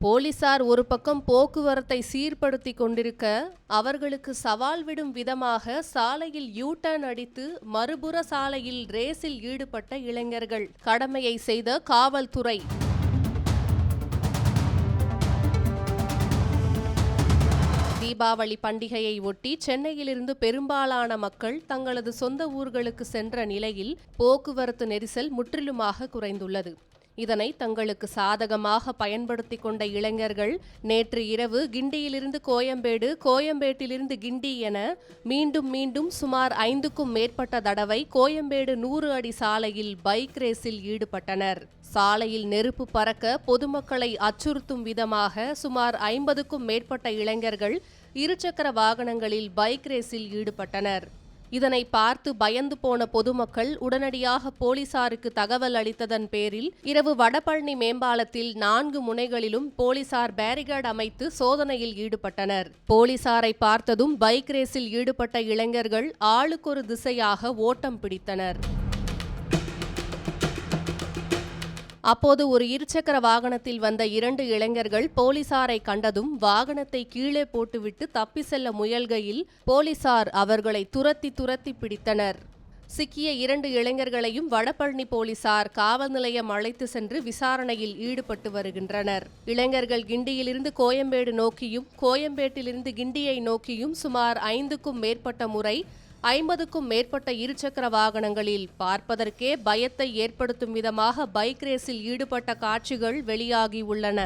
போலீசார் ஒரு பக்கம் போக்குவரத்தை சீர்படுத்திக் கொண்டிருக்க, அவர்களுக்கு சவால் விடும் விதமாக சாலையில் யூ-டர்ன் அடித்து மறுபுற சாலையில் ரேஸில் ஈடுபட்ட இளைஞர்கள். கடமையை செய்த காவல்துறை. தீபாவளி பண்டிகையை ஒட்டி சென்னையிலிருந்து பெரும்பாலான மக்கள் தங்களது சொந்த ஊர்களுக்கு சென்ற நிலையில் போக்குவரத்து நெரிசல் முற்றிலுமாக குறைந்துள்ளது. இதனை தங்களுக்கு சாதகமாக பயன்படுத்திக் கொண்ட இளைஞர்கள் நேற்று இரவு கிண்டியிலிருந்து கோயம்பேடு, கோயம்பேட்டிலிருந்து கிண்டி என மீண்டும் மீண்டும் சுமார் 5க்கும் மேற்பட்ட தடவை கோயம்பேடு 100 அடி சாலையில் பைக் ரேஸில் ஈடுபட்டனர். சாலையில் நெருப்பு பறக்க பொதுமக்களை அச்சுறுத்தும் விதமாக சுமார் 50க்கும் மேற்பட்ட இளைஞர்கள் இருசக்கர வாகனங்களில் பைக் ரேஸில் ஈடுபட்டனர். இதனை பார்த்து பயந்து போன பொதுமக்கள் உடனடியாக போலீசாருக்கு தகவல் அளித்ததன் பேரில் இரவு வடபழனி மேம்பாலத்தில் 4 முனைகளிலும் போலீசார் பேரிகார்டு அமைத்து சோதனையில் ஈடுபட்டனர். போலீசாரை பார்த்ததும் பைக் ரேஸில் ஈடுபட்ட இளைஞர்கள் ஆளுக்கொரு திசையாக ஓட்டம் பிடித்தனர். அப்போது ஒரு இருசக்கர வாகனத்தில் வந்த 2 இளைஞர்கள் போலீசாரை கண்டதும் வாகனத்தை கீழே போட்டுவிட்டு தப்பி செல்ல முயல்கையில் போலீசார் அவர்களை துரத்தி பிடித்தனர். சிக்கிய 2 இளைஞர்களையும் வடபழனி போலீசார் காவல் நிலையம் அழைத்து சென்று விசாரணையில் ஈடுபட்டு வருகின்றனர். இளைஞர்கள் கிண்டியிலிருந்து கோயம்பேடு நோக்கியும் கோயம்பேட்டிலிருந்து கிண்டியை நோக்கியும் சுமார் 5க்கும் மேற்பட்ட முறை 50க்கும் மேற்பட்ட இருசக்கர வாகனங்களில் பார்ப்பதற்கே பயத்தை ஏற்படுத்தும் விதமாக பைக் ரேஸில் ஈடுபட்ட காட்சிகள் வெளியாகியுள்ளன.